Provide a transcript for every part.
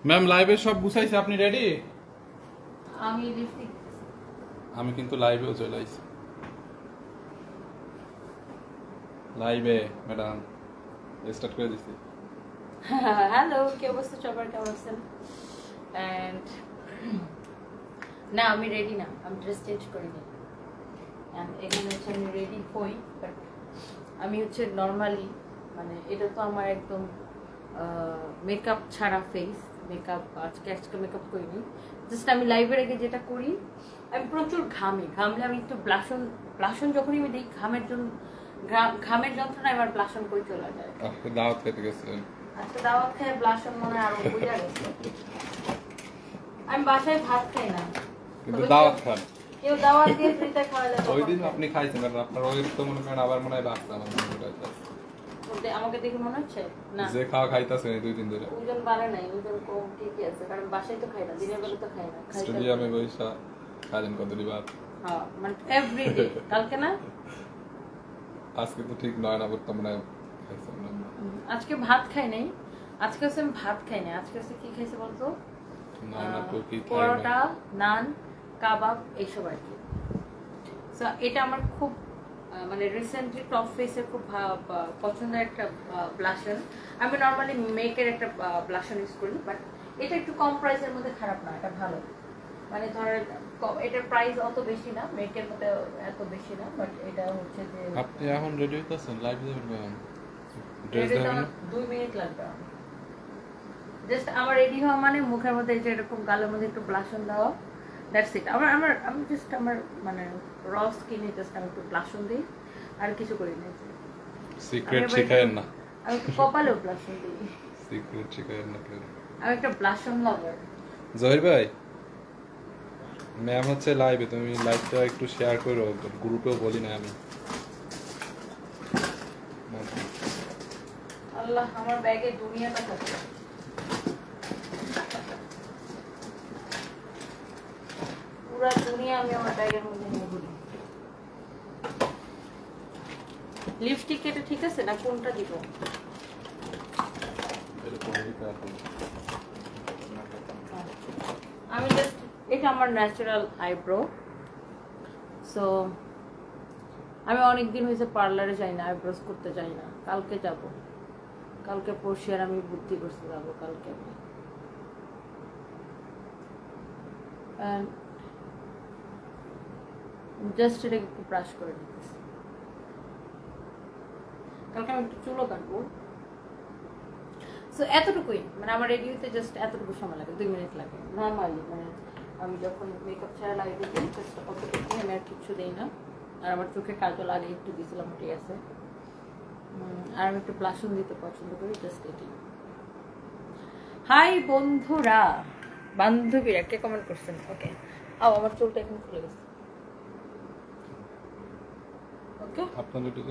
Ma'am লাইভে সব গুছাইছে, আপনি রেডি? আমি লিপস্টিক আমি কিন্তু লাইভেও চলে আইছি। লাইভে ম্যাডাম স্টার্ট করে দিছি। হ্যালো, কি অবস্থা সবার, কেমন আছেন? এন্ড না, আমি রেডি না, আমি ড্রেস চেঞ্জ করিনি। এন্ড এখানে হচ্ছে আমি রেডি হই, বাট আমি হচ্ছে নর্মালি, মানে এটা তো আমার একদম মেকআপ ছাড়া ফেস। মেকআপ আজকে মেকআপ করিনি, জাস্ট আমি লাইভের আগে যেটা করি, আমি প্রচুর ঘামলে আমি একটু ব্লাশন যখনই আমি দিই ঘামের যন্ত্রণায় আমার ব্লাশন করে চলে যায়। দাওয়াত খেতে গেছিলেন? আজকে দাওয়াত খেয়ে ব্লাশন মনে হয় আরো বুঝা গেছে। আমি বাসায় ভাত খাই না, কিন্তু দাওয়াত খান। কেউ দাওয়াত দিয়ে ফ্রিতে খাওয়ালে ওই দিন আপনি খাইছেন, কারণ আপনার ওই তো মনে করেন আবার মনে হয় বাচ্চা আমার মনে হয় আমাকে দেখে মনে হচ্ছে না যে খাওয়া খাইতাছেন এই 2 দিন ধরে। ওজন বাড়ে নাই, ওজন কম ঠিকই আছে, কারণ বাসায় তো খাই না, দিনের বেলা তো খাই না। স্টুডিয়ামে বইসা খাইলেন কতটি ভাত? হ্যাঁ, মানে এভরিডে। কালকে না, আজকে তো ঠিক নয় না, বর্তমানে খাইছেন না? আজকে ভাত খাই নাই। আজকে হচ্ছে আমি ভাত খাই না, আজকে হচ্ছে কি খাইছে বলতো? পরোটা, নান, কাবাব, এইসব আর কি। সো এটা আমার খুব মানে রিসেন্টলি টপ ফেসের খুব পছন্দের একটা ব্লাশন। আমি নর্মালি মেকের একটা ব্লাশন ইউজ করি, বাট এটা একটু কম প্রাইসের মধ্যে খারাপ না, এটা ভালো। মানে ধরেন এটার প্রাইস অত বেশি না, মেকের মধ্যে এত বেশি না, বাট এটা হচ্ছে যে আপনি এখন রেডি হইতাছেন লাইভ যাবেন? ড্রেস দেবেন? 2 মিনিট লাগবে। জাস্ট আমার রেডি হওয়া মানে মুখের মধ্যে এই যে এরকম গালের মধ্যে একটু ব্লাশন দেওয়া, দ্যাটস ইট। আমি জাস্ট আমার মানে র স্কিনে জাস্ট আমি একটু ব্লাশন দিই, আর কিছু করি না। সিক্রেট শিখায়েন না? আমি একটু কপালেও ব্লাশন দিই। সিক্রেট শিখায়েন না? আমি একটা ব্লাশন লাভার। জহির ভাই, ম্যাম হচ্ছে লাইভে, তুমি লাইভটা একটু শেয়ার করো, গ্রুপেও বলি না আমি। আল্লাহ, আমার ব্যাগে দুনিয়াটা থাকে। পুরা দুনিয়া আমি আমার ব্যাগের মধ্যে নিয়ে ঘুরি। লিপস্টিক এটা ঠিক আছে না, কোনটা দিব? আমি জাস্ট, এটা আমার ন্যাচারাল আইব্রো। সো আমি অনেকদিন হয়েছে পার্লারে যাই না, আইব্রোস করতে যাই না। কালকে যাব, কালকে পরশু আর আমি বুদ্ধি করতে যাবো কালকে। জাস্ট এটাকে একটু ব্রাশ করে নিতেছি। কালকে আমি একটু চুলও কাটবো। সো এতটুকুই, মানে আমার রেডি হতে জাস্ট এতটুকু সময় লাগে, 2 মিনিট লাগে নর্মালি। মানে আমি যখন মেকআপ ছাড়া লাইভে দিই জাস্ট অতটুকু, আমি আর কিছু দিই না। আর আমার চোখে কাজল আগে একটু দিয়েছিলাম, ঠিক আছে। আর আমি একটু ব্লাশন দিতে পছন্দ করি, জাস্ট এটি। হাই বন্ধুরা, বান্ধবীরা কে কমেন্ট করছেন? ওকে, আমার চুলটা এখন খুলে গেছে। ওকে, আপনাদের তো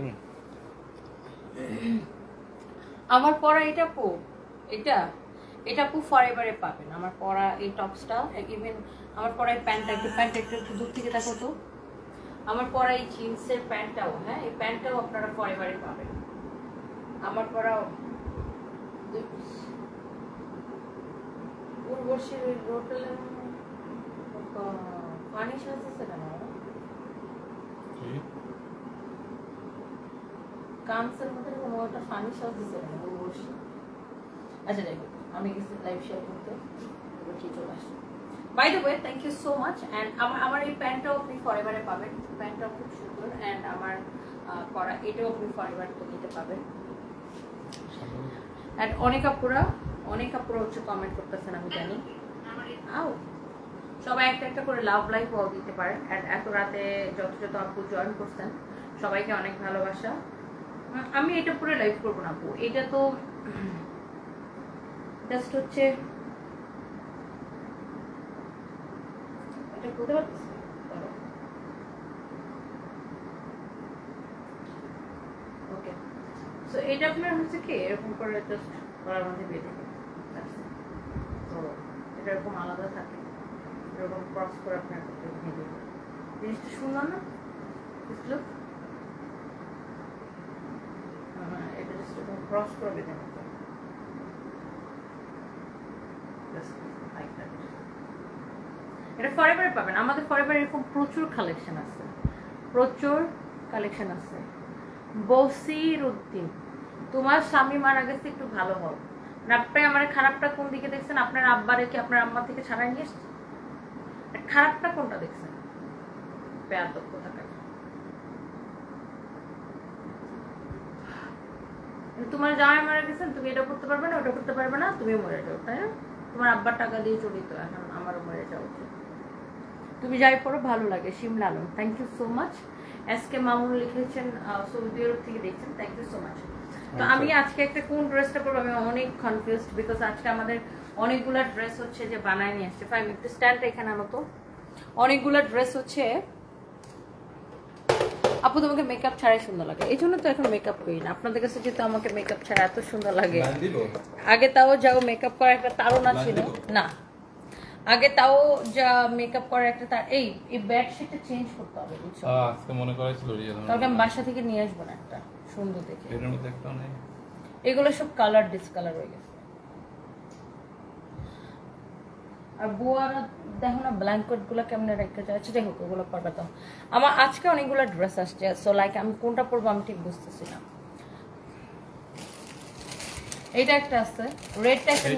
আমার পরা এটা পো, এটা পু ফরএভারে পাবেন। আমার পরা এই টপসটা, ইভেন আমার পরা এই প্যান্টটা, একটু দূর থেকে দেখো তো। আমার পরা এই জিন্সের প্যান্টটাও, হ্যাঁ, এই প্যান্টটাও আপনারা ফরএভারে পাবেন। আমার পরা উর্বশীর ওই হোটেলের পানি সাজতেছে কেন? কামসের মধ্যে কোনো একটা ফানি শট দিছে না উর্বশী। আচ্ছা যাই হোক, আমি গেছি লাইভ শেয়ার করতে, কি চলে আসছে। By the way, thank you so much. And আমার এই প্যান্টটাও আপনি ফরএভারে পাবেন, প্যান্টটাও খুব সুন্দর। অ্যান্ড আমার পরা এটাও আপনি ফরএভার নিতে পাবেন। অ্যান্ড অনেক আপুরা হচ্ছে কমেন্ট করতেছেন, আমি জানি। আও সবাই একটা করে লাভ লাইভ ওয়াও দিতে পারেন। অ্যান্ড এত রাতে যত আপু জয়েন করছেন, সবাইকে অনেক ভালোবাসা। আমি এটা পুরো লাইভ করবো না আপু, এটা তো জাস্ট হচ্ছে, এটা খুলতে পারতেছি। ওকে, সো এটা আপনার হচ্ছে কি এরকম করে জাস্ট গলার মধ্যে বেঁধে দেবেন, তো এটা এরকম আলাদা থাকে, এরকম ক্রস করে আপনার বেঁধে দেবেন। জিনিসটা সুন্দর না? বুঝলো? এটা জাস্ট এরকম ক্রস করে বেঁধে নেবেন। Like that. এটা ফরএভারে পাবেন, আমাদের ফরএভারে এরকম প্রচুর কালেকশন আছে, প্রচুর কালেকশন আছে। বসির উদ্দিন, তোমার স্বামী মারা গেছে, একটু ভালো হও। আপনি আমার খারাপটা কোন দিকে দেখছেন? আপনার আব্বারে কি আপনার আম্মা থেকে ছাড়াই নিয়ে এসছে? খারাপটা কোনটা দেখছেন? বেয়াদব কোথাকার। তোমার জামাই মারা গেছেন, তুমি এটা করতে পারবে না, ওটা করতে পারবে না, তুমি মরে যাও, তাই না? তোমার আব্বার টাকা দিয়ে চলিত, এখন আমারও মরে যাওয়া উচিত। তুমি যাই পড়ো ভালো লাগে। Shimla Alam, thank you so much. SK Mamun লিখেছেন সৌদি আরব থেকে দেখছেন, থ্যাংক ইউ সো মাচ। তো আমি আজকে একটা কোন ড্রেসটা পরবো আমি অনেক কনফিউজড, বিকজ আজকে আমাদের অনেকগুলা ড্রেস হচ্ছে যে বানায় নিয়ে আসছে। ফাইভ একটু স্ট্যান্ড এখানে আনো তো। অনেকগুলা ড্রেস হচ্ছে আপু তোমাকে মেকআপ ছাড়াই সুন্দর লাগে, এই জন্য তো এখন মেকআপ করি না। আপনাদের কাছে যেহেতু আমাকে মেকআপ ছাড়া এত সুন্দর লাগে, আগে তাও যাও মেকআপ করার একটা তাড়না ছিল না, আগে তাও যা মেকআপ করার একটা তার এই বেডশিটটা চেঞ্জ করতে হবে, বুঝছো? আজকে মনে করেছিল রিয়েল, কালকে আমি বাসা থেকে নিয়ে আসবো না একটা সুন্দর দেখে। এর মধ্যে একটা নেই, এগুলো সব কালার ডিসকালার হয়ে গেছে। আর বুয়ারা দেখো না ব্ল্যাঙ্কেট গুলো কেমন রেখে যায়। আচ্ছা যাই হোক, ওগুলো পরবে তো। আমার আজকে অনেকগুলো ড্রেস আসছে, সো লাইক আমি কোনটা পরবো আমি ঠিক বুঝতেছি না। এইটা একটা আছে, রেডটা একটা,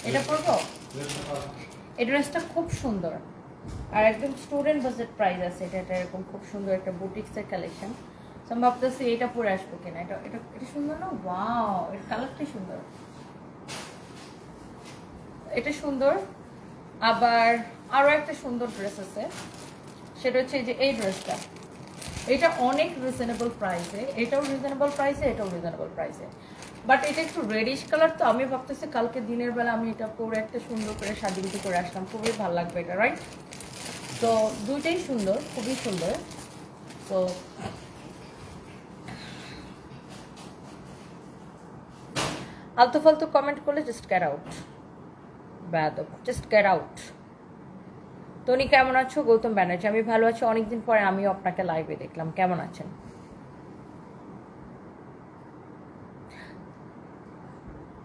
এটা পরবো। এই ড্রেসটা খুব সুন্দর আর একদম স্টুডেন্ট বাজেট প্রাইস আছে। এটা এরকম খুব সুন্দর একটা বুটিক্সের কালেকশন। সো আমি ভাবতেছি এটা পরে আসবো কিনা। এটা এটা এটা সুন্দর না? ওয়াও, এর কালারটাই সুন্দর, এটা সুন্দর। আবার আরো একটা সুন্দর ড্রেস আছে, সেটা হচ্ছে যে এই ড্রেসটা, এটা অনেক রিজনেবল প্রাইসে, এটাও রিজনেবল প্রাইসে, এটাও রিজনেবল প্রাইসে, বাট এটা একটু রেডিশ কালার। তো আমি ভাবতেছি কালকে দিনের বেলা আমি এটা পরে একটা সুন্দর করে সাজিয়ে করে আসলাম, খুবই ভালো লাগবে এটা, রাইট? তো দুইটাই সুন্দর, খুবই সুন্দর। তো আলতু ফালতু কমেন্ট করলে জাস্ট গেট আউট, বেয়াদব, জাস্ট গেট আউট। তনি কেমন আছো? গৌতম ব্যানার্জি, আমি ভালো আছি, অনেকদিন পরে আমিও আপনাকে লাইভে দেখলাম, কেমন আছেন?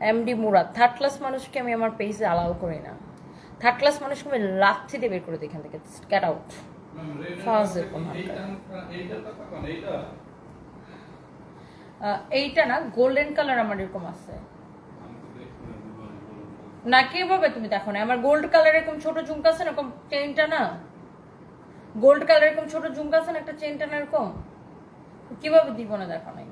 এমডি মুরাদ, থার্ড ক্লাস মানুষকে আমি আমার পেজে অ্যালাউ করি না। থার্ড ক্লাস মানুষকে আমি লাথি দিয়ে বের করে দিই এখান থেকে, গেট আউট। এইটা না, গোল্ডেন কালার আমার এরকম আছে না, কিভাবে তুমি দেখো না? আমার গোল্ড কালার এরকম ছোট ঝুমকা আছে না, এরকম চেইনটা না, গোল্ড কালার এরকম ছোট ঝুমকা আছে না, একটা চেইনটা না এরকম, কিভাবে দিব না? দেখো নাই?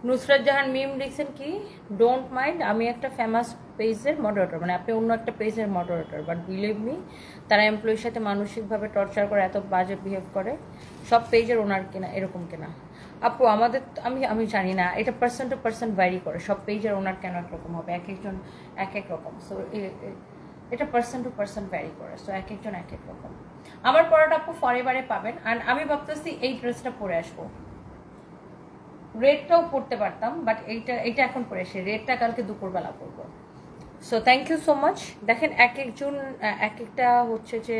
নুসরাত জাহান মিম লিখছেন কি, ডোন্ট মাইন্ড, আমি একটা ফেমাস পেজের মডারেটর, মানে আপনি অন্য একটা পেজের মডারেটর, বাট বিলিভ মি তারা এমপ্লয়ির সাথে মানসিকভাবে টর্চার করে, এত বাজে বিহেভ করে। সব পেজের ওনার কিনা এরকম কিনা আপু? আমাদের আমি জানি না, এটা পার্সন টু পার্সন ভ্যারি করে, সব পেজের ওনার কেন একরকম হবে, এক একজন এক এক রকম। সো এটা পার্সন টু পার্সন ভ্যারি করে, সো এক একজন এক এক রকম। আমার পরাটা আপু ফরএভারে পাবেন, আর আমি ভাবতেছি এই ড্রেসটা পরে আসবো। রেডটাও পরতে পারতাম, বাট এইটা এখন পরে আসি, রেডটা কালকে দুপুরবেলা পরবো। So thank you so much. দেখেন এক একজন এক একটা হচ্ছে যে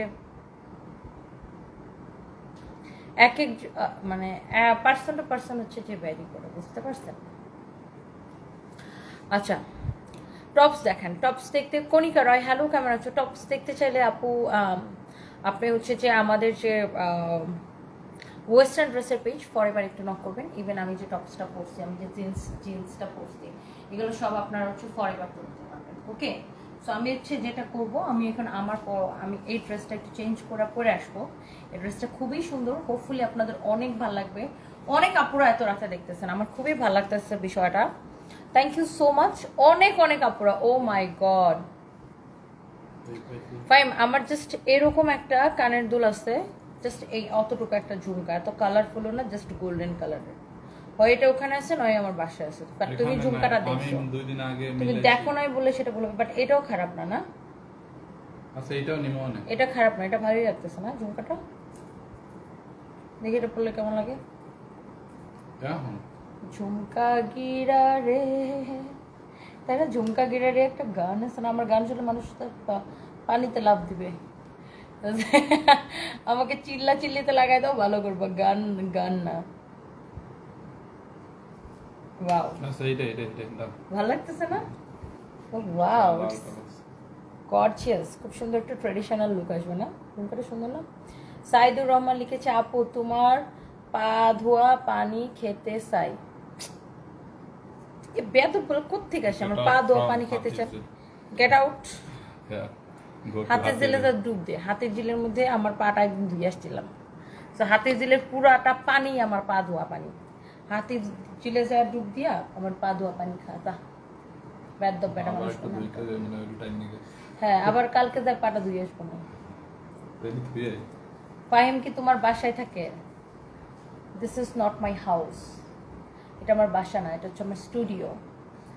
এক এক মানে পার্সন টু পার্সন হচ্ছে যে ভ্যারি করে, বুঝতে পারছেন? আচ্ছা, টপস দেখেন, টপস দেখতে কণিকা রয়, হ্যালো কেমন আছো? টপস দেখতে চাইলে আপু আপনি হচ্ছে যে আমাদের যে ওয়েস্টার্ন ড্রেসের পেজ ফরএভার একটু নক করবেন। ইভেন আমি যে টপসটা পরছি, আমি যে জিন্সটা পরছি, এগুলো সব আপনারা হচ্ছে ফরএভার করতে পারবেন, ওকে? সো আমি হচ্ছে যেটা করব, আমি এখন আমি এই ড্রেসটা একটু চেঞ্জ করে পরে আসবো। এই ড্রেসটা খুবই সুন্দর, হোপফুলি আপনাদের অনেক ভালো লাগবে। অনেক আপুরা এত রাতে দেখতেছেন, আমার খুবই ভালো লাগতেছে বিষয়টা। থ্যাংক ইউ সো মাচ, অনেক অনেক আপুরা। ও মাই গড ফাইম, আমার জাস্ট এরকম একটা কানের দুল আছে, জাস্ট এই অতটুকু একটা ঝুমকা, এত কালারফুল না, জাস্ট গোল্ডেন কালারের। হয় এটা ওখানে আছে, নয় আমার বাসায় আছে, বাট তুমি ঝুমকাটা দেখছো, তুমি দেখো নাই বলে সেটা বলবে, বাট এটাও খারাপ না, না? আচ্ছা এটাও নিমো না, এটা খারাপ না, এটা ভালোই লাগতেছে না ঝুমকাটা। দেখি এটা পরলে কেমন লাগে। এখন ঝুমকা গিরা রে, তাই না? ঝুমকা গিরা রে একটা গান আছে না? আমার গান শুনলে মানুষ তো পানিতে লাফ দিবে। আমাকে চিল্লা চিল্লিতে লাগাই দাও, ভালো করবো। গান গান না। ওয়াও, আচ্ছা এটা এটা এটা দাও। ভালো লাগতেছে না? ওয়াও, গর্জিয়াস, খুব সুন্দর একটা ট্রেডিশনাল লুক আসবে না? ঝুমকাটা সুন্দর না? সাইদুর রহমান লিখেছে, আপু তোমার পা ধোয়া পানি খেতে চাই। এ বেয়াদব বলে কোত্থেকে আসে আমার পা ধোয়া পানি খেতে চাই? Get out. হাতের জিলে ডুব দিয়ে, হাতের জিলের মধ্যে আমার পাটা একদিন ধুয়ে আসছিলাম। তো হাতের জিলের পুরাটা পানি আমার পা ধোয়া পানি। হাতের জিলে যা ডুব দিয়া আমার পা ধোয়া পানি খাতা। বেয়াদব বেটা মানুষ। হ্যাঁ, আবার কালকে যা পাটা ধুয়ে আসবো না। ফাহিম কি তোমার বাসায় থাকে? This is not my house. এটা আমার বাসা না, এটা হচ্ছে আমার স্টুডিও।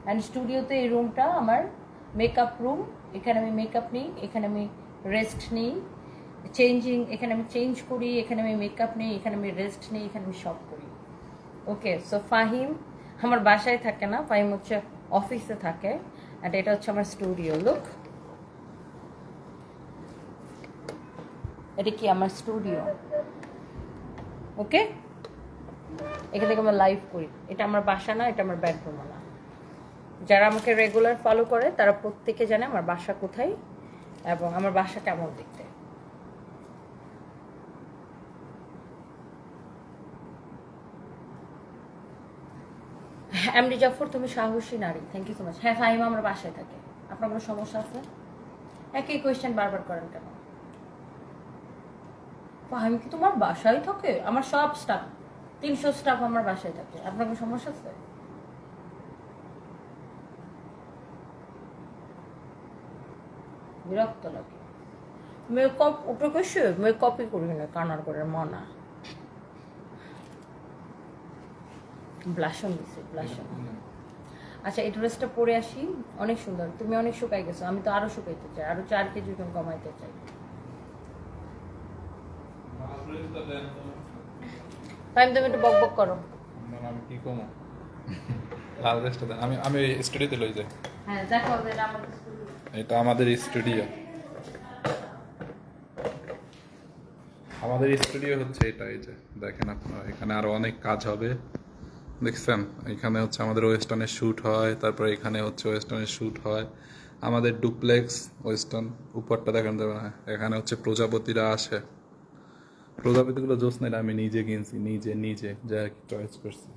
অ্যান্ড স্টুডিওতে এই রুমটা আমার মেকআপ রুম। এখানে আমি মেকআপ নিই, এখানে আমি রেস্ট নিই, চেঞ্জিং, এখানে আমি চেঞ্জ করি, এখানে আমি মেকআপ নিই, এখানে আমি রেস্ট নিই, এখানে আমি সব করি। ওকে, সো ফাহিম আমার বাসায় থাকে না, ফাহিম হচ্ছে অফিসে থাকে। অ্যান্ড এটা হচ্ছে আমার স্টুডিও। লুক, এটা কি আমার স্টুডিও। ওকে, এখান থেকে আমরা লাইভ করি। এটা আমার বাসা না, এটা আমার বেডরুম না। যারা আমাকে রেগুলার ফলো করে তারা প্রত্যেকে জানে আমার বাসা কোথায় এবং আমার বাসা কেমন দেখতে। এমডি জাফর, তুমি সাহসী নারী। Thank you so much. হ্যাঁ ফাহিমা আমার বাসায় থাকে। আপনার কোনো সমস্যা আছে? একই কোয়েশ্চেন বারবার করেন কেন? ফাহিম কি তোমার বাসায় থাকে? আমার সব স্টাফ, 300 স্টাফ আমার বাসায় থাকে। আপনার কোনো সমস্যা আছে? বিরক্ত লাগে। মেকআপ উপরে কইছে মেকআপই করি না, কানার করে মানা। ব্লাশন দিছে, ব্লাশন। আচ্ছা, এই ড্রেসটা পরে আসি, অনেক সুন্দর। তুমি অনেক শুকাই গেছো, আমি তো আরো শুকাইতে চাই, আরো 4 কেজি কমাইতে চাই। টাইম তুমি একটু বক বক করো। আমি কি কমো? লাল ড্রেসটা দেন, আমি স্টুডিওতে লই যাই। হ্যাঁ দেখো, এটা আমাদের স্টুডিও। এটা আমাদের স্টুডিও। আমাদের স্টুডিও হচ্ছে এটা। এই যে দেখেন আপনারা, এখানে আরো অনেক কাজ হবে, দেখছেন? এখানে হচ্ছে আমাদের ওয়েস্টার্নের শ্যুট হয়, তারপরে এখানে হচ্ছে ওয়েস্টার্নের শ্যুট হয়। আমাদের ডুপ্লেক্স ওয়েস্টার্ন, উপরটা দেখানো যাবে না। এখানে হচ্ছে প্রজাপতিরা আসে। প্রজাপতিগুলো জোস না, আমি নিজে কিনছি, নিজে নিজে যা চয়েস করছি।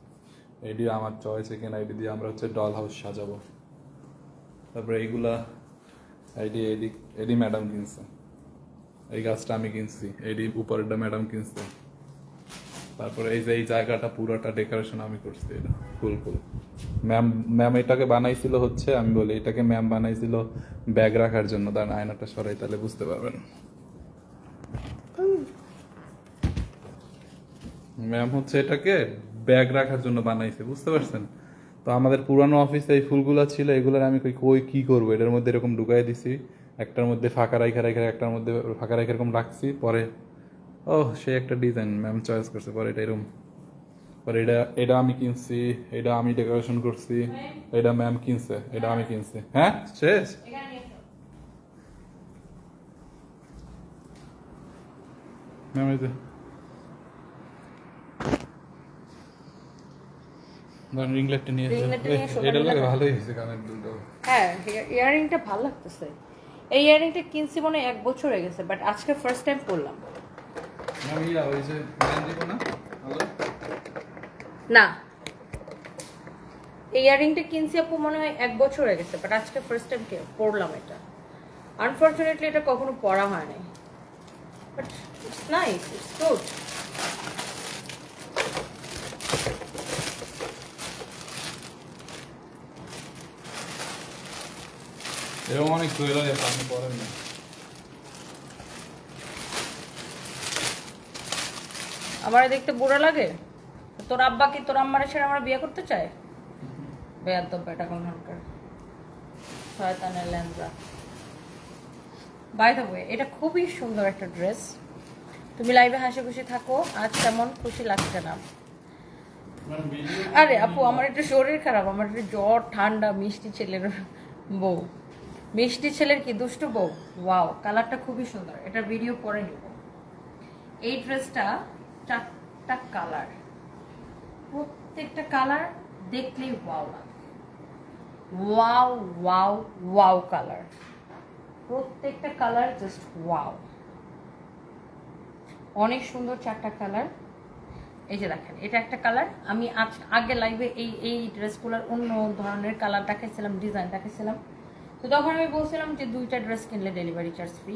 এটি আমার চয়েস, এখানে আইডি দিয়ে আমরা হচ্ছে ডল হাউস সাজাবো। তারপরে এইগুলা এডি ম্যাডাম কিনছে। এই গাছটা আমি কিনছি, এডি উপরেরটা ম্যাডাম কিনছে। তারপরে এই যে এই জায়গাটা পুরোটা ডেকোরেশন আমি করছি। এটা ফুল ম্যাম এটাকে বানাইছিল হচ্ছে, আমি বলি এটাকে ম্যাম বানাইছিল ব্যাগ রাখার জন্য। তার আয়নাটা সরাই তাহলে বুঝতে পারবেন। ম্যাম হচ্ছে এটাকে ব্যাগ রাখার জন্য বানাইছে, বুঝতে পারছেন? তো আমাদের পুরানো অফিসে এই ফুলগুলো ছিল, এগুলোর আমি কই কি করবো, এটার মধ্যে এরকম ঢুকাই দিছি, একটার মধ্যে ফাঁকা রাখা একটার মধ্যে ফাঁকা রাখা এরকম রাখছি। পরে সে একটা ডিজাইন ম্যাম চয়েস করছে, পরে এটা এরকম। পরে এটা আমি কিনছি, এটা আমি ডেকোরেশন করছি, এটা ম্যাম কিনছে, এটা আমি কিনছি। হ্যাঁ শেষ। ম্যাম এই যে রিংলেটটা নিয়ে এটা লাগে, ভালোই হয়েছে কানের দুটো। হ্যাঁ, ইয়াররিংটা ভালো লাগতেছে। এই ইয়াররিংটা কিনছি মনে 1 বছর হয়ে গেছে, বাট আজকে ফার্স্ট টাইম পরলাম। ওই যে দিব না না, এই ইয়াররিংটা কিনছি আপু মনে হয় 1 বছর হয়ে গেছে, বাট আজকে ফার্স্ট টাইম পরলাম এটা। আনফরচুনেটলি এটা কখনো পরা হয় নাই, but it's nice, it's good. এরকম অনেক জুয়েলারি আছে, আপনি পরেন না। আমার দেখতে বুড়া লাগে? তোর আব্বা কি তোর আম্মার ছেড়ে আমার বিয়ে করতে চায়? বেয়াদব বেটা কোনখানকার, শয়তানের ল্যাংড়া। বাই দ্য ওয়ে এটা খুবই সুন্দর একটা ড্রেস। তুমি লাইভে হাসি খুশি থাকো, আজ তেমন খুশি লাগছে না। আরে আপু আমার একটু শরীর খারাপ, আমার একটু জ্বর ঠান্ডা। মিষ্টি ছেলের বউ, মিষ্টি ছেলের কি দুষ্টু বউ। ওয়াও, কালারটা খুবই সুন্দর, এটার ভিডিও পরে নিব। এই ড্রেসটা 4টা কালার, প্রত্যেকটা কালার দেখলেই ওয়াও লাগে। ওয়াও ওয়াও ওয়াও কালার, প্রত্যেকটা কালার জাস্ট ওয়াও, অনেক সুন্দর 4টা কালার। এই যে দেখেন এটা একটা কালার। আমি আগে লাইভে এই ড্রেসগুলোর অন্য ধরনের কালার দেখাইছিলাম, ডিজাইন দেখাইছিলাম। তো তখন আমি বলছিলাম যে 2টা ড্রেস কিনলে ডেলিভারি চার্জ ফ্রি।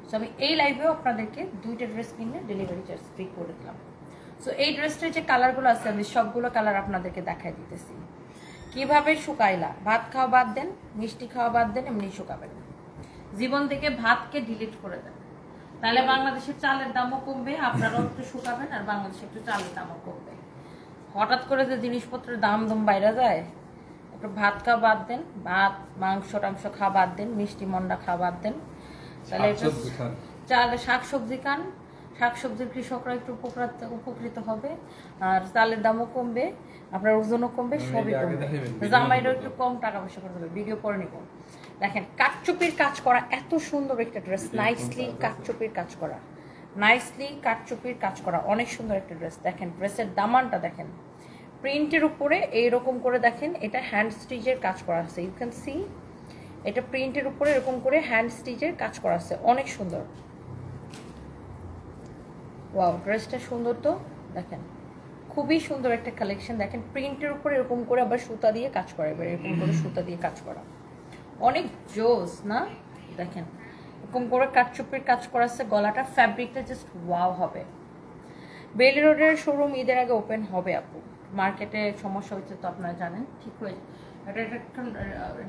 সো আমি এই লাইভেও আপনাদেরকে 2টা ড্রেস কিনলে ডেলিভারি চার্জ ফ্রি করে দিলাম। সো এই ড্রেসটার যে কালারগুলো আছে আমি সবগুলো কালার আপনাদেরকে দেখাই দিতেছি। কিভাবে শুকাইলা, ভাত খাওয়া বাদ দেন, মিষ্টি খাওয়া বাদ দেন, এমনি শুকাবেন। জীবন থেকে ভাতকে ডিলিট করে দেন, তাহলে বাংলাদেশের চালের দামও কমবে, আপনারাও একটু শুকাবেন, আর বাংলাদেশে একটু চালের দামও কমবে। হঠাৎ করে যে জিনিসপত্রের দাম বাইরে যায়, একটু ভাত খাওয়া বাদ দেন, ভাত মাংস টাংস খাওয়া বাদ দেন, মিষ্টি মন্ডা খাওয়া বাদ দেন, তাহলে চালে শাকসবজি খান। শাকসবজির কৃষকরা একটু উপকৃত হবে, আর চালের দামও কমবে, আপনার ওজনও কমবে, সবই কমবে। জামাইরও একটু কম টাকা পয়সা করতে হবে। ভিডিও পরে নিব। দেখেন কাটচুপির কাজ করা, এত সুন্দর একটা ড্রেস, নাইসলি কাটচুপির কাজ করা, নাইসলি কাটচুপির কাজ করা, অনেক সুন্দর একটা ড্রেস। দেখেন ড্রেসের দামানটা দেখেন, প্রিন্টের উপরে এইরকম করে দেখেন, এটা হ্যান্ড স্টিচের কাজ করা আছে। ইউ ক্যান সি এটা প্রিন্টের উপরে এরকম করে হ্যান্ড স্টিচের কাজ করা আছে, অনেক সুন্দর। ওয়াও, ড্রেসটা সুন্দর তো দেখেন, খুবই সুন্দর একটা কালেকশন। দেখেন প্রিন্টের উপরে এরকম করে আবার সুতা দিয়ে কাজ করা, এবার এরকম করে সুতা দিয়ে কাজ করা, অনেক জোস না? দেখেন এরকম করে কাটচুপির কাজ করা আছে, গলাটা ফ্যাব্রিকটা জাস্ট ওয়াও হবে। বেলি রোডের শোরুম ঈদের আগে ওপেন হবে আপু, মার্কেটে সমস্যা হচ্ছে তো আপনারা জানেন, ঠিক হয়ে এটা এখন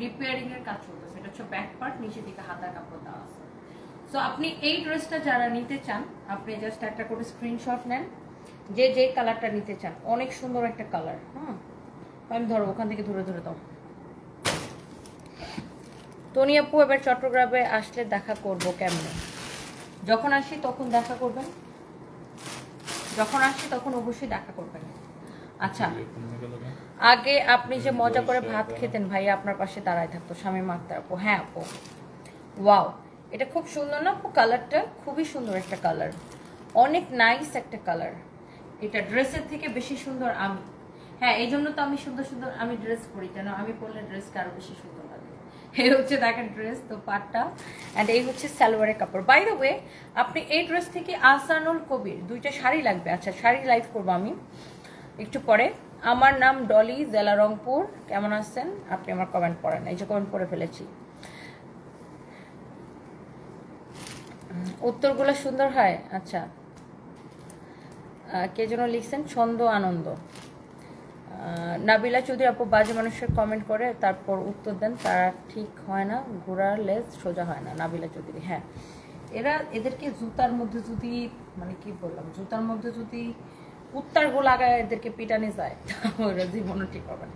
রিপেয়ারিং এর কাজ চলতেছে। এটা হচ্ছে ব্যাক পার্ট, নিচে দিকে হাতার কাপড় দেওয়া আছে। সো আপনি এই ড্রেসটা যারা নিতে চান, আপনি জাস্ট একটা করে স্ক্রিনশট নেন, যে কালারটা নিতে চান, অনেক সুন্দর একটা কালার। আমি ধরো ওখান থেকে ধরে ধরে দাও। টনি আপু এবার চট্টগ্রামে আসলে দেখা করব কেমনে? যখন আসি তখন দেখা করবেন, যখন আসি তখন অবশ্যই দেখা করবেন। আচ্ছা, আগে আপনি যে মজা করে ভাত খেতেন, ভাইয়া আপনার পাশে দাঁড়ায় থাকতো, শামীমা আক্তার আপু। হ্যাঁ আপু, ওয়াও, এটা খুব সুন্দর না আপু? কালারটা খুবই সুন্দর একটা কালার, অনেক নাইস একটা কালার। এটা ড্রেসের থেকে বেশি সুন্দর আমি। হ্যাঁ, এই জন্য তো আমি সুন্দর সুন্দর আমি ড্রেস পরি, কেন আমি পরলে ড্রেসটা আরো বেশি সুন্দর লাগে। এই হচ্ছে দেখেন ড্রেস তো পাটটা, অ্যান্ড এই হচ্ছে সালোয়ারের কাপড়। বাই দ্য ওয়ে, আপনি এই ড্রেস থেকে আহসানুল কবির 2টা শাড়ি লাগবে। আচ্ছা, শাড়ি লাইভ করবো আমি একটু পরে। আমার নাম ডলি, জেলা রংপুর। কেমন আছেন আপনি? আমার কমেন্ট পড়েন, এই যে কমেন্ট করে ফেলেছি। উত্তরগুলো সুন্দর হয়। আচ্ছা, কে যেন লিখছেন ছন্দ আনন্দ। নাবিলা চৌধুরী আপু, বাজে মানুষের কমেন্ট করে তারপর উত্তর দেন, তারা ঠিক হয় না, ঘোড়ার লেজ সোজা হয় না। নাবিলা চৌধুরী, হ্যাঁ, এদেরকে জুতার মধ্যে যদি, মানে কি বললাম, জুতার মধ্যে যদি কুত্তার লাগায় এদেরকে পিটানি যায়, ওরা জীবনও ঠিক হবে না।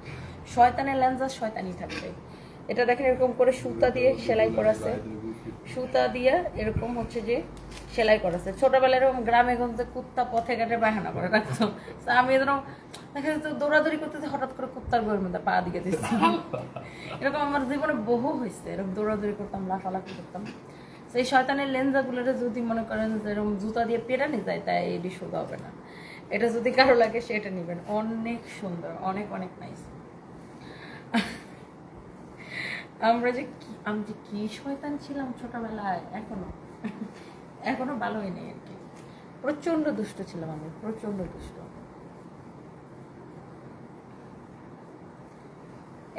শয়তানের লেন্সা শয়তানি থাকবে। এটা দেখেন এরকম করে সুতা দিয়ে সেলাই করাছে, সুতা দিয়ে এরকম হচ্ছে যে সেলাই করাছে। ছোটবেলায় এরকম গ্রামে গঞ্জে কুত্তা পথে ঘাটে বাহানা করে রাখতো, আমি এরকম দেখা যেত দৌড়াদৌড়ি করতেছে, হঠাৎ করে কুত্তার বইয়ের মধ্যে পা দিকে দিচ্ছি। এরকম আমার জীবনে বহু হয়েছে, এরকম দৌড়াদৌড়ি করতাম, লাফালাফি করতাম। সেই শয়তানের লেন্সাগুলোরে যদি মনে করেন যে এরকম জুতা দিয়ে পেটানি যায়, তাই এটি সোজা হবে না। এটা যদি কারো লাগে সেটা নেবেন, অনেক সুন্দর, অনেক অনেক নাইস। আমি যে কি শয়তান ছিলাম ছোটবেলায়, এখনো ভালো হয়নি আর কি। প্রচন্ড দুষ্ট ছিলাম আমি, প্রচন্ড দুষ্ট।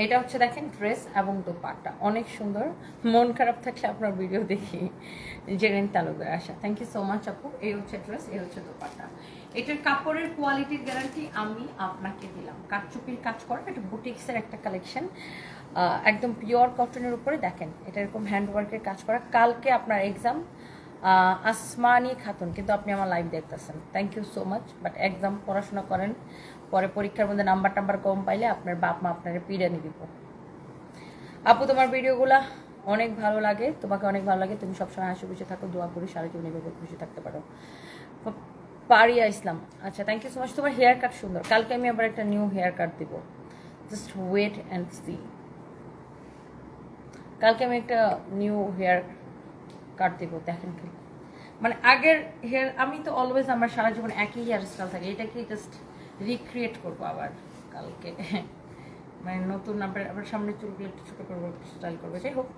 এটা হচ্ছে দেখেন ড্রেস এবং দোপাট্টা অনেক সুন্দর। মন খারাপ থাকলে আপনার ভিডিও দেখি। জেরিন তালুকদার, আশা, থ্যাংক ইউ সো মাচ আপু। এই হচ্ছে ড্রেস, এই হচ্ছে দোপাট্টা। এটার কাপড়ের কোয়ালিটির গ্যারান্টি আমি আপনাকে দিলাম। কাটচুপির কাজ করা, এটা বুটিক্সের একটা কালেকশন, একদম পিওর কটনের উপরে। দেখেন এটা এরকম হ্যান্ডওয়ার্কের কাজ করা। কালকে আপনার এক্সাম, আসমানি খাতুন, কিন্তু আপনি আমার লাইভ দেখতেছেন, thank you so much. But exam পড়াশোনা করেন, পরে পরীক্ষার মধ্যে নাম্বার কম পাইলে আপনার বাপ মা আপনার পিড়ে নিয়ে দিব। আপু তোমার ভিডিওগুলা অনেক ভালো লাগে, তোমাকে অনেক ভালো লাগে, তুমি সবসময় হাসি খুশি থাকো, দোয়া করি সারা জীবন এভাবে খুশি থাকতে পারো। পারিয়া ইসলাম, আচ্ছা থ্যাংক ইউ সো মাচ। তোমার হেয়ার কাট সুন্দর, কালকে আমি আবার একটা নিউ হেয়ার কাট দেবো, জাস্ট ওয়েট অ্যান্ড সি। কালকে আমি একটা নিউ হেয়ার কাট দেবো, দেখেন কি মানে আগের হেয়ার, আমি তো অলওয়েজ আমার সারা জীবন একই হেয়ার স্টাইল থাকে, এটাকে জাস্ট রিক্রিয়েট করবো আবার কালকে, মানে নতুন আবার সামনে চুলগুলো একটু ছোটো করবো, স্টাইল করবো, যাই হোক।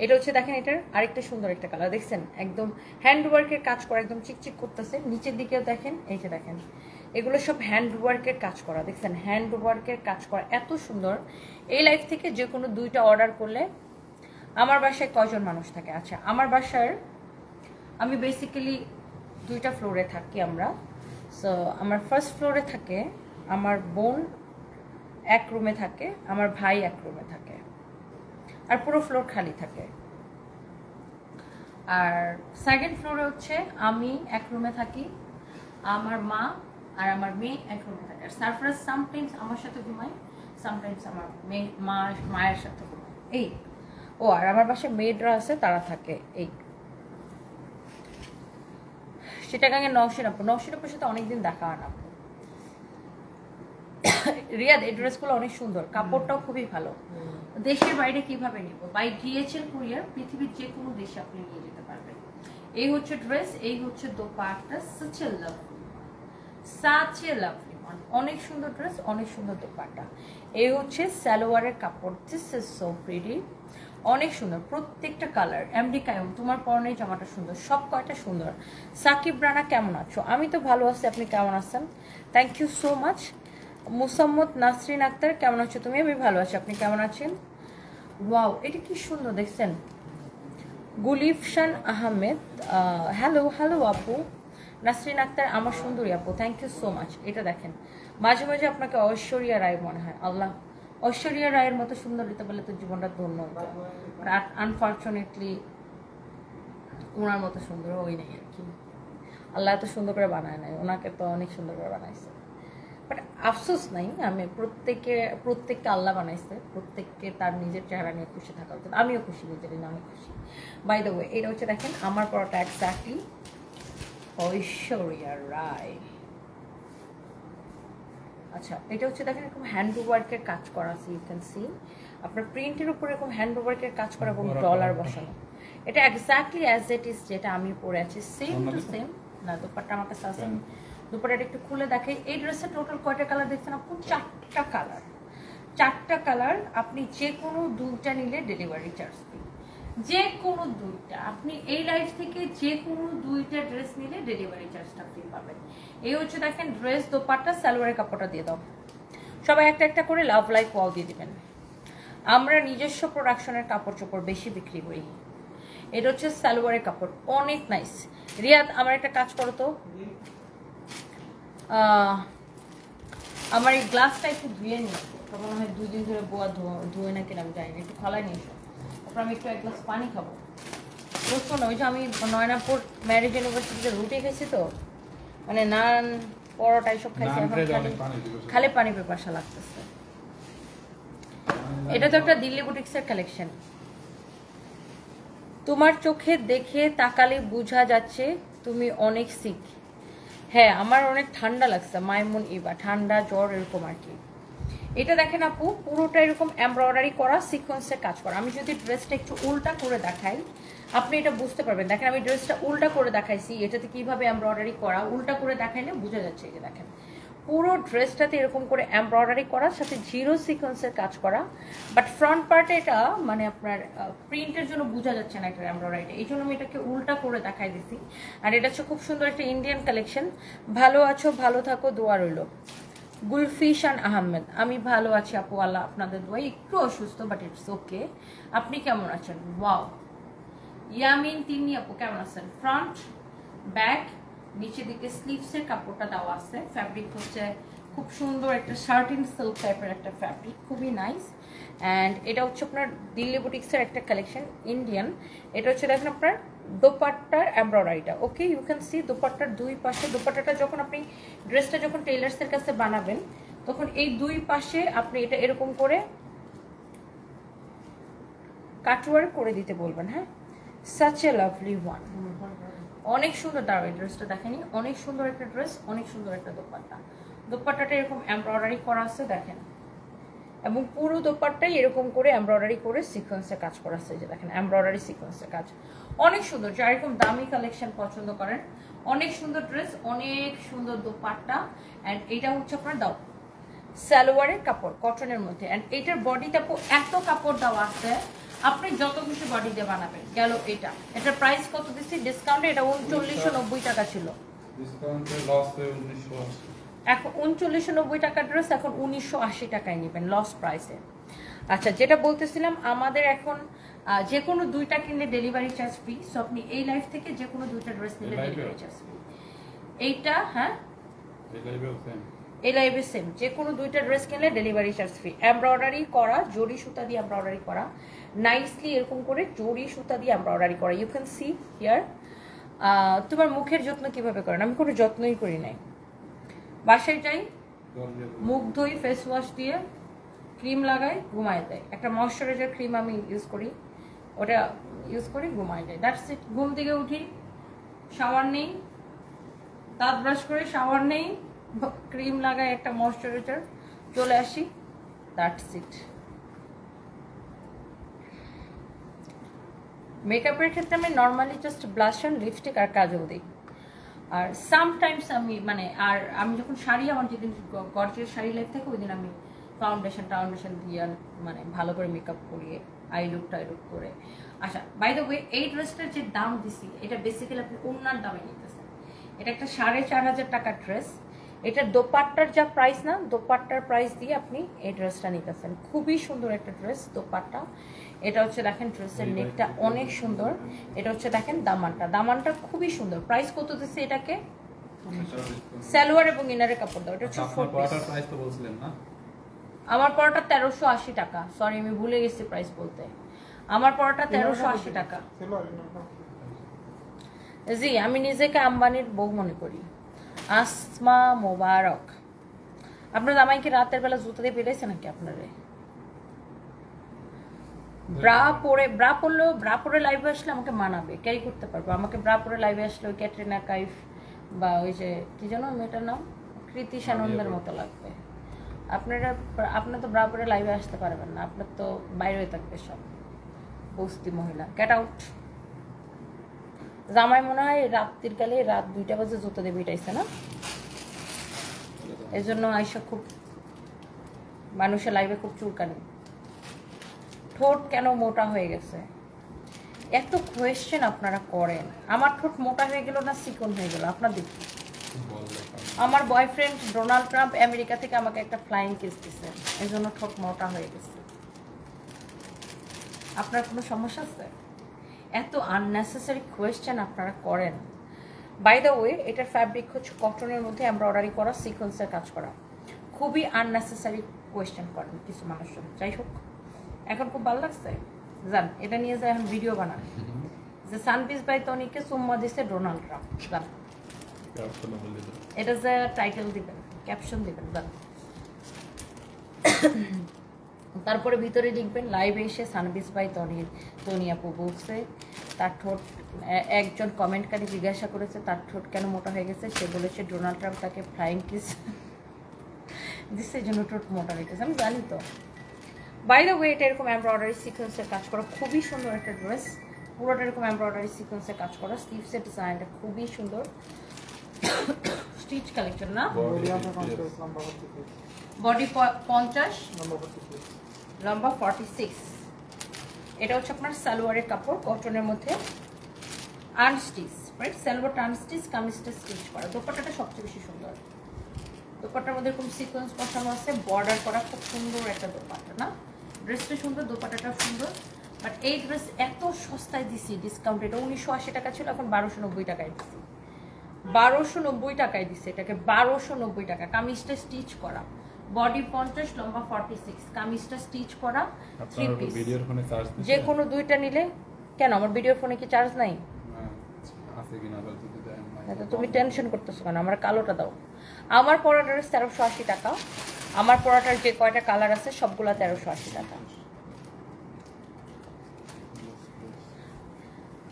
এটা হচ্ছে দেখেন এটার আরেকটা সুন্দর একটা কালার দেখছেন, একদম হ্যান্ড ওয়ার্কের কাজ করা, একদম চিকচিক করতেছে। নিচের দিকেও দেখেন, এই যে দেখেন এগুলো সব হ্যান্ড ওয়ার্কের কাজ করা, দেখছেন হ্যান্ড ওয়ার্কের কাজ করা এত সুন্দর। এই লাইফ থেকে যে কোনো 2টা অর্ডার করলে, আমার বাসায় কয়জন মানুষ থাকে? আচ্ছা আমার বাসার, আমি বেসিক্যালি 2টা ফ্লোরে থাকি আমরা। সো আমার ফার্স্ট ফ্লোরে থাকে আমার বোন, এক রুমে থাকে, আমার ভাই এক রুমে থাকে, আর পুরো ফ্লোর খালি থাকে। আর সেকেন্ড ফ্লোরে হচ্ছে আমি এক রুমে থাকি, আমার মা আর আমার মেয়ে এক রুমে থাকে। আর সারপ্রাইজ সামটাইমস আমার সাথে ঘুমায়, সামটাইমস আমার মায়ের সাথে ঘুমায়, এই। ও আর আমার বাসায় মেয়েডরা আছে, তারা থাকে এই চিটাগাঙের নওশিন আপু। নওশিন আপুর সাথে অনেকদিন দেখা হয় না আপু। রিয়াদ এই ড্রেসগুলো অনেক সুন্দর, কাপড়টাও খুবই ভালো। দেশের বাইরে কিভাবে নিব? বাই DHL কুরিয়ার, পৃথিবীর যে কোনো দেশে আপনি নিয়ে যেতে পারবেন। এই হচ্ছে ড্রেস, এই হচ্ছে dupatta, such a lovely one, অনেক সুন্দর ড্রেস, অনেক সুন্দর দোপাট্টা। এই হচ্ছে সালোয়ারের কাপড়, দিস ইজ সো প্রিটি, অনেক সুন্দর প্রত্যেকটা কালার। এমডি কায়ুম, তোমার পরনে জামাটা সুন্দর, সব কয়টা সুন্দর। সাকিব রানা কেমন আছো? আমি তো ভালো আছি, আপনি কেমন আছেন? Thank you so much. Musammad Nasrin Akter কেমন আছো তুমি? আমি ভালো আছি, আপনি কেমন আছেন? ওয়াও এটা কি সুন্দর দেখছেন। গুলিফশান আহমেদ, হ্যালো হ্যালো আপু। নাসরিন আক্তার আমার সুন্দরী আপু, থ্যাংক ইউ সো মাচ। এটা দেখেন, মাঝে মাঝে আপনাকে ঐশ্বরিয়া রায় মনে হয়, আল্লাহ ঐশ্বরিয়া রায়ের মতো সুন্দর দিতে পারলে তো জীবনটা ধন্য হতো। আনফর্চুনেটলি ওনার মতো সুন্দর ওই নেই আর কি, আল্লাহ এত সুন্দর করে বানায় নাই, ওনাকে তো অনেক সুন্দর করে বানাইছে, বাট আফসোস নাই। আমি প্রত্যেককে আল্লাহ বানাইছে, প্রত্যেককে তার নিজের চেহারা নিয়ে খুশি থাকা উচিত। আমিও খুশি, নিজের নিয়ে আমি খুশি। বাই দ্য ওয়ে এটা হচ্ছে দেখেন আমার পড়াটা এক্স্যাক্টলি ঐশ্বরিয়া রায়। আচ্ছা এটা হচ্ছে দেখেন এরকম হ্যান্ড ওয়ার্কের কাজ করা আছে, ইউ ক্যান সি আপনার প্রিন্টের উপর এরকম হ্যান্ড ওয়ার্কের কাজ করা এবং ডলার বসানো। এটা এক্স্যাক্টলি অ্যাজ ইট ইজ যেটা আমি পরে আছি, সেম টু সেম। না দোপাট্টা আমার কাছে আছে, দুপাটাটা একটু খুলে দেখে। এই ড্রেসের টোটাল কয়টা কালার দেখছেন আপু? 4টা কালার, 4টা কালার। আপনি যে কোনো 2টা নিলে ডেলিভারি চার্জ দিন, যে কোনো 2টা। আপনি এই লাইফ থেকে যে কোনো 2টা ড্রেস নিলে ডেলিভারি চার্জটা ফ্রি পাবেন। এই হচ্ছে দেখেন ড্রেস, দোপাট্টা, সালোয়ারের কাপড়টা দিয়ে দাও। সবাই একটা একটা করে লাভ লাইক ওয়াও দিয়ে দিবেন। আমরা নিজস্ব প্রোডাকশনের কাপড় চোপড় বেশি বিক্রি করি। এটা হচ্ছে সালোয়ারের কাপড়, অনেক নাইস। রিয়াদ আমার একটা কাজ করো তো, আমার এই গ্লাসটা একটু ধুয়ে নিই, তখন মনে হয় 2 দিন ধরে বোয়া ধুয়ে না কিনা আমি জানি না, একটু খোলাই নিয়ে এসো। তারপর আমি একটু 1 গ্লাস পানি খাবো। বুঝছো না, ওই যে আমি নয়নাপুর ম্যারিজ ইউনিভার্সিটিতে রুটি খেয়েছি তো, মানে নান পরোটা এসব খাইছি, এখন খালি পানি পেপাসা লাগতেছে। এটা তো একটা দিল্লি বুটিক্সের কালেকশন। তোমার চোখে দেখে তাকালে বোঝা যাচ্ছে তুমি অনেক সিক। হ্যাঁ আমার অনেক ঠান্ডা লাগছে, মাইমুন ইবা, ঠান্ডা জ্বর এরকম আর কি। এটা দেখেন আপু পুরোটা এরকম এমব্রয়ডারি করা, সিকোয়েন্সের কাজ করা। আমি যদি ড্রেসটা একটু উল্টা করে দেখাই আপনি এটা বুঝতে পারবেন। দেখেন আমি ড্রেসটা উল্টা করে দেখাইছি, এটাতে কিভাবে এমব্রয়ডারি করা, উল্টা করে দেখাইলে বোঝা যাচ্ছে। এই যে দেখেন পুরো ড্রেসটাতে এরকম করে এমব্রয়ডারি করা, সাথে 0 সিকোয়েন্সের কাজ করা। বাট ফ্রন্ট পার্টে এটা মানে আপনার প্রিন্টের জন্য বোঝা যাচ্ছে না এটা এমব্রয়ডারিটা, এই জন্য আমি এটাকে উল্টা করে দেখাই দিছি। আর এটা হচ্ছে খুব সুন্দর একটা ইন্ডিয়ান কালেকশন। ভালো আছো, ভালো থাকো, দোয়া রইল। গুলফিশান আহমেদ, আমি ভালো আছি আপু, আল্লাহ আপনাদের দোয়া, একটু অসুস্থ বাট ইটস ওকে। আপনি কেমন আছেন? ওয়াও ইয়ামিন তিন্নি আপু কেমন আছেন? ফ্রন্ট ব্যাক নিচে দিকে স্লিভসের কাপড়টা দেওয়া আছে, ফ্যাব্রিক হচ্ছে খুব সুন্দর একটা শার্টিন সিল্ক টাইপের একটা ফ্যাব্রিক, খুবই নাইস। অ্যান্ড এটা হচ্ছে আপনার দিল্লি বুটিক্সের একটা কালেকশন ইন্ডিয়ান। এটা হচ্ছে দেখেন আপনার দোপাট্টার এমব্রয়ডারিটা, ওকে ইউ ক্যান সি দোপাট্টার 2 পাশে। দোপাট্টাটা যখন আপনি ড্রেসটা যখন টেইলার্সের কাছে বানাবেন তখন এই 2 পাশে আপনি এটা এরকম করে কাটওয়ার করে দিতে বলবেন। হ্যাঁ, সাচ এ লাভলি ওয়ান, অনেক সুন্দর। দাঁড়াও, এই ড্রেসটা দেখেনি, অনেক সুন্দর একটা ড্রেস, অনেক সুন্দর একটা দোপাট্টা। দোপাট্টাটা এরকম এমব্রয়ডারি করা আছে দেখেন, এবং পুরো দোপাট্টাই এরকম করে এমব্রয়ডারি করে সিকোয়েন্সে কাজ করা আছে, যে দেখেন এমব্রয়ডারি সিকোয়েন্সে কাজ, অনেক সুন্দর। যারা এরকম দামি কালেকশন পছন্দ করেন, অনেক সুন্দর ড্রেস, অনেক সুন্দর দোপাট্টা। অ্যান্ড এইটা হচ্ছে আপনার দাও সালোয়ারের কাপড় কটনের মধ্যে। অ্যান্ড এইটার বডিতে এত কাপড় দেওয়া আছে, আপনি যত খুশি বডি দিয়ে বানাবেন। গেল এটা, এটার প্রাইস কত দিচ্ছি ডিসকাউন্টে? এটা 3990 টাকা ছিল, ডিসকাউন্টে লসে 1980। এখন 3990 টাকার ড্রেস এখন 1980 টাকায় নেবেন লস প্রাইসে। আচ্ছা, যেটা বলতেছিলাম, আমাদের এখন যে কোনো দুইটা কিনলে ডেলিভারি চার্জ ফ্রি। সো আপনি এই লাইফ থেকে যে কোনো দুইটা ড্রেস নিলে ডেলিভারি চার্জ ফ্রি। এইটা হ্যাঁ, এই লাইভে সেম, যে কোনো দুইটা ড্রেস কিনলে ডেলিভারি চার্জ ফ্রি। এমব্রয়ডারি করা, জরি সুতা দিয়ে এমব্রয়ডারি করা, নাইসলি এরকম করে জরি সুতা দিয়ে এমব্রয়ডারি করা। You can see here. তোমার মুখের যত্ন কিভাবে করেন? আমি কোনো যত্নই করি নাই, বাসায় যাই, মুখ ধুই, ফেস ওয়াশ দিয়ে ক্রিম লাগাই, ঘুমায় দেয়। একটা ময়শ্চারাইজার ক্রিম আমি ইউজ করি, ওটা ইউজ করি, ঘুমায় দেয়। That's it. ঘুম থেকে উঠি, শাওয়ার নেই, দাঁত ব্রাশ করে শাওয়ার নেই, ক্রিম লাগাই, একটা ময়শ্চারাইজার, চলে আসি, দ্যাটস ইট। মেকআপের ক্ষেত্রে আমি নর্মালি জাস্ট ব্লাশন, লিপস্টিক আর কাজল দিই। আর সামটাইমস আমি আর আমি যখন শাড়ি, আমার যেদিন গর্জিয়াস শাড়ি লাইফ থাকে, ওই দিন আমি ফাউন্ডেশন দিয়ে ভালো করে মেকআপ করিয়ে আই লুক করে। আচ্ছা, বাই দ্য ওয়ে, এই ড্রেসটার যে দাম দিছি, এটা বেসিক্যালি আপনি ওনার দামে নিতেছেন। এটা একটা 4500 টাকার ড্রেস। এটার দোপাট্টার যা প্রাইস না, দোপাট্টার প্রাইস দিয়ে আপনি এই ড্রেসটা নিতেছেন। খুবই সুন্দর একটা ড্রেস, দোপাট্টা। এটা হচ্ছে দেখেন ড্রেসের নেকটা অনেক সুন্দর। এটা হচ্ছে দেখেন দামানটা খুবই সুন্দর। প্রাইস কত দিচ্ছে এটাকে? সালোয়ার এবং ইনারের কাপড় দাও। এটা হচ্ছে প্রাইস তো বলছিলেন না? আমার পড়াটা 1380 টাকা। সরি, আমি ভুলে গেছি প্রাইস বলতে। আমার পড়াটা 1380 টাকা। জি, আমি নিজেকে আম্বানির বউ মনে করি। আসমা মোবারক। আপনার জামাইকে রাতের বেলা জুতা দিয়ে পেটাইছে নাকি আপনারে? ব্রা পরে লাইভে আসলে আমাকে মানাবে, ক্যারি করতে পারবো। আমাকে ব্রা পরে লাইভে আসলে ওই ক্যাটরিনা কাইফ বা ওই যে কি যেন মেয়েটার নাম, কৃতি সানন্দের মতো লাগবে। আপনার তো ব্রা পরে লাইভে আসতে পারবেন না, আপনার তো বাইরে থাকবে সব বস্তি মহিলা। Get out. জামাই মনে হয় রাত্রির কালে রাত 2টা বাজে জুতো দিয়ে পিটাইছে না, এই জন্য আয়সা খুব মানুষের লাইভে খুব চুলকানি। ঠোঁট কেন মোটা হয়ে গেছে? এত কোয়েশ্চেন আপনারা করেন। আমার ঠোঁট মোটা হয়ে গেল না চিকন হয়ে গেল আপনার দেখি? আমার বয়ফ্রেন্ড ডোনাল্ড ট্রাম্প আমেরিকা থেকে আমাকে একটা ফ্লাইং কিস দিছে, এই জন্য ঠোঁট মোটা হয়ে গেছে। আপনার কোনো সমস্যা আছে? এত আননেসেসারি কোয়েশ্চেন আপনারা করেন। বাই দ্য ওয়ে, এটার ফ্যাব্রিক হচ্ছে কটনের মধ্যে এমব্রয়ডারি করা, সিকোয়েন্সের কাজ করা। খুবই আননেসেসারি কোয়েশ্চেন করেন কিছু মানুষজন। যাই হোক, এখন খুব ভালো লাগছে জান, এটা নিয়ে যায় এখন ভিডিও বানান যে সানপিস বাই তনিকে চুম্মা দিছে ডোনাল্ড ট্রাম্প। জান, এটা যে টাইটেল দিবেন, ক্যাপশন দিবেন জান। তারপরে ভিতরে লিখবেন লাইভে এসে সানপিস বাই তনি আপু বলছে তার ঠোঁট, একজন কমেন্টকারী জিজ্ঞাসা করেছে তার ঠোঁট কেন মোটা হয়ে গেছে, সে বলেছে ডোনাল্ড ট্রাম্প তাকে ফ্লাইং কিস দিচ্ছে, এই জন্য ঠোঁট মোটা হয়ে গেছে। আমি জানি তো। বাই দ্য ওয়ে, এটা এরকম এমব্রয়ডারি সিকোয়েন্সের কাজ করা, খুবই সুন্দর একটা ড্রেস। পুরোটা এরকম এমব্রয়ডারি সিকোয়েন্সের কাজ করা, স্লিভসের ডিজাইনটা খুবই সুন্দর। স্টিচ কালেকশন না? বডি 50, লম্বা 46। এটা হচ্ছে আপনার সালোয়ারের কাপড়, কটনের মধ্যে আনস্টিচ, রাইট? সালোয়ারটা আনস্টিচ, কামিজটা স্টিচ করা। দোপাট্টাটা সবচেয়ে বেশি সুন্দর। দোপাট্টার মধ্যে এরকম সিকোয়েন্স বসানো আছে, বর্ডার করা, খুব সুন্দর একটা দোপাট্টা না? ড্রেসটা সুন্দর, দোপাট্টাটা সুন্দর। বাট এই ড্রেস এত সস্তায় দিছি ডিসকাউন্ট। এটা 1980 টাকা ছিল, এখন 1290 টাকায় দিছি। 1290 টাকায় দিচ্ছে এটাকে, 1290 টাকা। কামিজটা স্টিচ করা, বডি 50, লম্বা 46, কামিজটা স্টিচ করা, 3 পিস। যে কোনো দুইটা নিলে কেন? আমার ভিডিওর ফোনে কি চার্জ নাই? তুমি টেনশন করতেছো কেন? আমার কালোটা দাও। আমার পরা ড্রেস 1380 টাকা। আমার পরাটার যে কয়টা কালার আছে সবগুলা 1380 টাকা।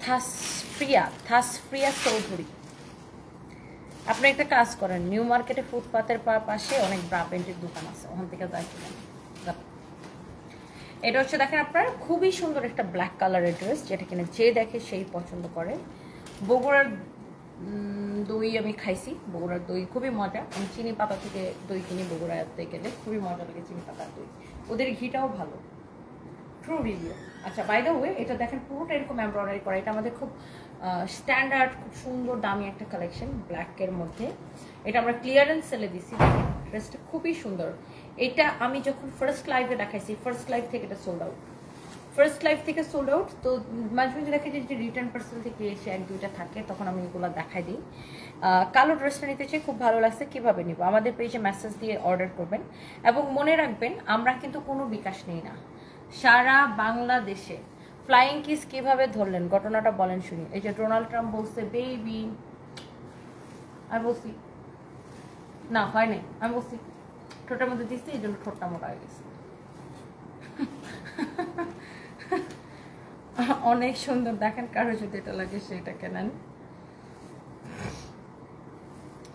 থাসফ্রিয়া চৌধুরী। আপনি একটা কাজ করেন, নিউ মার্কেটে ফুটপাতের পাশে অনেক ব্রা প্যান্টের দোকান আছে, ওখান থেকে যাই কিনেন। এটা হচ্ছে দেখেন আপনার খুবই সুন্দর একটা ব্ল্যাক কালারের ড্রেস, যেটা কিনে যে দেখে সেই পছন্দ করে। বগুড়ার দই আমি খাইছি, বগুড়ার দই খুবই মজা। আমি চিনি পাতা থেকে দই কিনি বগুড়াতে গেলে, খুবই মজা লাগে চিনি পাতার দই। ওদের ঘিটাও ভালো, ট্রু রিভিউ। আচ্ছা, বাই দ্য ওয়ে, এটা দেখেন পুরোটা এরকম এমব্রয়ডারি করা। এটা আমাদের খুব স্ট্যান্ডার্ড, খুব সুন্দর দামি একটা কালেকশন ব্ল্যাকের মধ্যে। এটা আমরা ক্লিয়ারেন্স সেলে দিছি। দেখেন ড্রেসটা খুবই সুন্দর। এটা আমি যখন ফার্স্ট লাইভে দেখাইছি, ফার্স্ট লাইভ থেকে এটা সোল্ড আউট, ফার্স্ট লাইভ থেকে সোল্ড আউট। তো মাঝে মাঝে দেখা যায় যে রিটার্ন পার্সেল থেকে এসে এক দুইটা থাকে, তখন আমি এগুলো দেখাই দিই। কালো ড্রেসটা নিতে চাই, খুব ভালো লাগছে, কীভাবে নিব? আমাদের পেজে মেসেজ দিয়ে অর্ডার করবেন। এবং মনে রাখবেন, আমরা কিন্তু কোনো বিকাশ নিই না, সারা বাংলাদেশে। ফ্লাইং কিস কিভাবে ধরলেন, ঘটনাটা বলেন শুনি। এই যে ডোনাল্ড ট্রাম্প বলছে বেবি, আমি বলছি না, হয় নাই, আমি বলছি ঠোঁটের মধ্যে দিচ্ছি, এই জন্য ঠোঁটটা মোটা হয়ে গেছে। অনেক সুন্দর, দেখেন কারো যদি এটা লাগে সেটা কেনেন।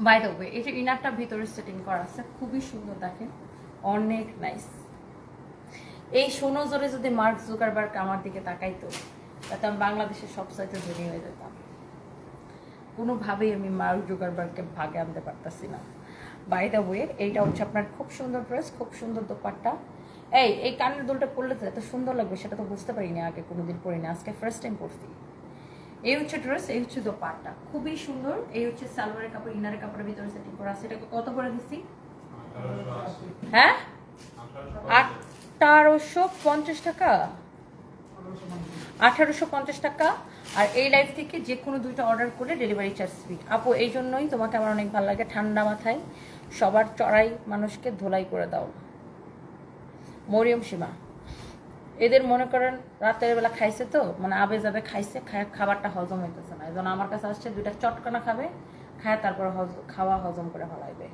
বাই দ্য ওয়ে, এই যে ইনারটা ভিতরে সেটিং করা আছে, খুবই সুন্দর, দেখেন অনেক নাইস। এই শোনো জোরে যদি মার্ক জুকারবার্গ আমার দিকে তাকাইতো, তাতে আমি বাংলাদেশের সবচাইতে ধনী হয়ে যেতাম। কোনোভাবেই আমি মার্ক জুকারবার্গকে ভাগে আনতে পারতাছি না। বাই দ্য ওয়ে, এইটা হচ্ছে আপনার খুব সুন্দর ড্রেস, খুব সুন্দর দোপাট্টা। এই কানের দুলটা পরলে তো এত সুন্দর লাগবে সেটা তো বুঝতে পারিনি, আগে কোনোদিন পরিনি, আজকে ফার্স্ট টাইম পরছি। এই হচ্ছে ড্রেস, এই হচ্ছে দোপাট্টা, খুবই সুন্দর। এই হচ্ছে সালোয়ারের কাপড়, ইনারের কাপড়ের ভিতরে সেটিং করা আছে। এটাকে কত করে দিচ্ছি? হ্যাঁ, 1850 টাকা, 1850 টাকা। আর এই লাইফ থেকে যে কোনো দুইটা অর্ডার করে ডেলিভারি চার্জ ফ্রি। আপু, এই জন্যই তোমাকে আমার অনেক ভালো লাগে, ঠান্ডা মাথায় সবার চড়াই মানুষকে ধোলাই করে দাও। মরিয়ম সীমা, এদের মনে করেন রাতের বেলা খাইছে তো, মানে আবে যাবে খাইছে, খাবারটা হজম হইতেছে না, এই জন্য আমার কাছে আসছে, দুইটা চটকানা খাবে, খায় তারপর খাওয়া হজম করে ফেলাইবে।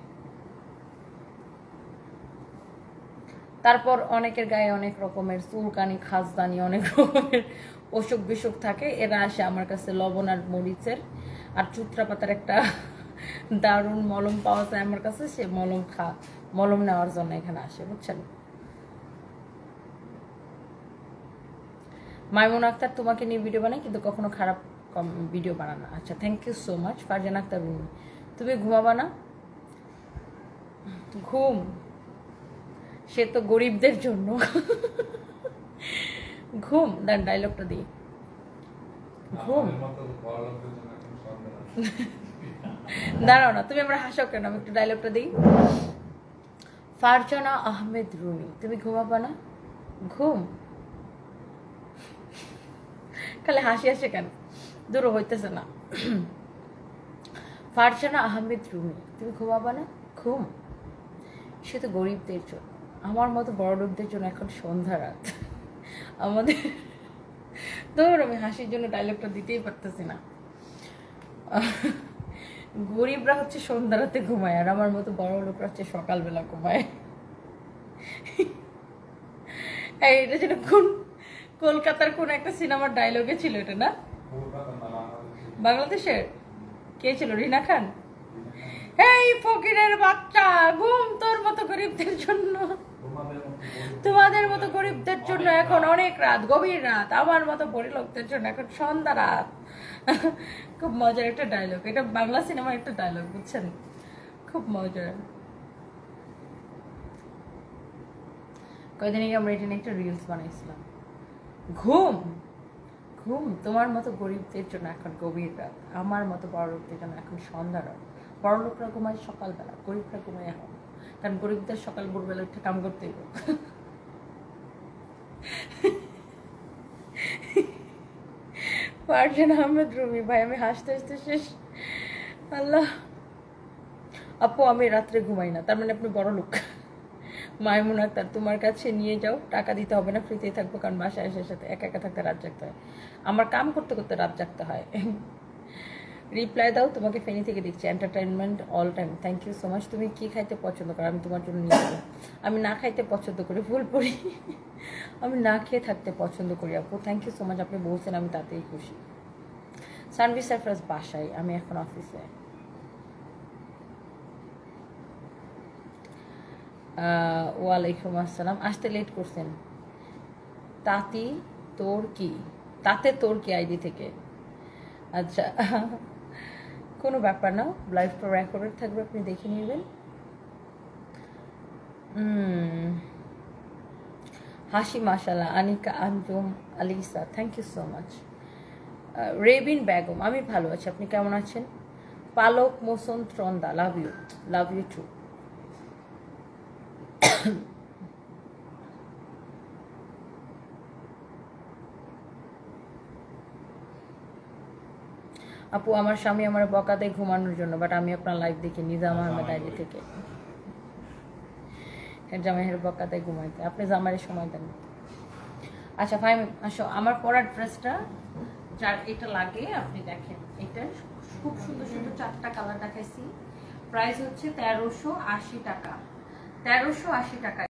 তারপর অনেকের গায়ে অনেক রকমের চুলকানি, খাসদানি, অনেক রকমের অসুখ বিসুখ থাকে, এরা আসে আমার কাছে লবণ আর মরিচের আর চুত্রা পাতার একটা দারুণ মলম পাওয়া যায় আমার কাছে, সে মলম নেওয়ার জন্য এখানে আসে, বুঝছেন। মাইমুন আক্তার, তোমাকে নিয়ে ভিডিও বানাই কিন্তু কখনো খারাপ ভিডিও বানানো। আচ্ছা, thank you so much. Farzan Akter, তুমি ঘুমাবা না? ঘুম সে তো গরিবদের জন্য। ঘুম, দেন ডায়লগটা দিই। ঘুম, দাঁড়াও না, তুমি আমরা হাসাও কেন, আমি একটু ডায়লগটা দিই। ফারজানা আহমেদ রুমি, তুমি ঘুমাবা না? ঘুম, খালি হাসি আসে কেন, দূর হইতেছে না। ফারজানা আহমেদ রুমি, তুমি ঘুমাবা না? ঘুম সে তো গরিবদের জন্য, আমার মতো বড় লোকদের জন্য এখন সন্ধ্যা রাত। আমাদের ধর, আমি হাসির জন্য ডায়লগটা দিতেই পারতেছি না। গরিবরা হচ্ছে সন্ধ্যা রাতে ঘুমায়, আর আমার মতো বড় লোকরা হচ্ছে সকালবেলা ঘুমায়। এটা যেন কোন কলকাতার কোন একটা সিনেমার ডায়লগে ছিল এটা, না বাংলাদেশের কে ছিল? রিনা খান। এই ফকিরের বাচ্চা, ঘুম তোর মতো গরিবদের জন্য, তোমাদের মতো গরিবদের জন্য এখন অনেক রাত, গভীর রাত, আমার মতো বড় লোকদের জন্য এখন সন্ধ্যা রাত। খুব মজার একটা ডায়লগ, এটা বাংলা সিনেমার একটা ডায়লগ, বুঝছেন, খুব মজার। কয়েকদিন আগে আমরা এটা নিয়ে একটা রিলস বানাইছিলাম। ঘুম ঘুম তোমার মতো গরিবদের জন্য এখন গভীর রাত, আমার মতো বড় লোকদের জন্য এখন সন্ধ্যা রাত। বড় লোকরা ঘুমায় সকালবেলা, গরিবরা ঘুমায় এখন, কারণ গরিবদের সকাল ভোরবেলা উঠে কাম করতে হইব। ফারজানা আহমেদ রুমি, ভাই আমি হাসতে হাসতে শেষ। আল্লাহ, আপু আমি রাত্রে ঘুমাই না, তার মানে আপনি বড় লোক। মাইমুন আক্তার, তোমার কাছে নিয়ে যাও, টাকা দিতে হবে না, ফ্রিতেই থাকবো, কারণ বাসায় এসে সাথে একা একা থাকতে রাত জাগতে হয়, আমার কাম করতে করতে রাত জাগতে হয়। রিপ্লাই দাও, তোমাকে ফেনী থেকে দেখছি, entertainment all time, thank you so much. তুমি কি খাইতে পছন্দ করো? আমি তোমার জন্য নিয়ে যাবো। আমি না খাইতে পছন্দ করি, ভুল পড়ি, আমি না খেয়ে থাকতে পছন্দ করি আপু, থ্যাংক ইউ সো মাচ, আপনি বলছেন, আমি তাতেই খুশি। সানভি সারফরাজ বাসায়, আমি এখন অফিসে। ওয়ালাইকুম আসসালাম। আসতে লেট করছেন। তাতে তোর কি আইডি থেকে? আচ্ছা, কোনো ব্যাপার না, লাইভটা রেকর্ডেড থাকবে, আপনি দেখে নেবেন। হাসি মাশাল্লাহ। Anika Anjum Alisa, thank you so much. Rebin Begum, আমি ভালো আছি, আপনি কেমন আছেন? পালক মোসন ত্রন্দা, লাভ ইউ টু। আপু, আমার স্বামী আমার বকা দেয় ঘুমানোর জন্য, বাট আমি আপনার লাইভ দেখি নিজাম আহমেদ আইডি থেকে। জামাইয়ের বকা দেয় ঘুমাইতে, আপনি জামাইয়ের সময় দেন। আচ্ছা ফাইম, আসো, আমার পরার ড্রেসটা যার এটা লাগে আপনি দেখেন, এটা খুব সুন্দর সুন্দর 4টা কালার দেখাইছি। প্রাইস হচ্ছে 1380 টাকা, 1380 টাকা।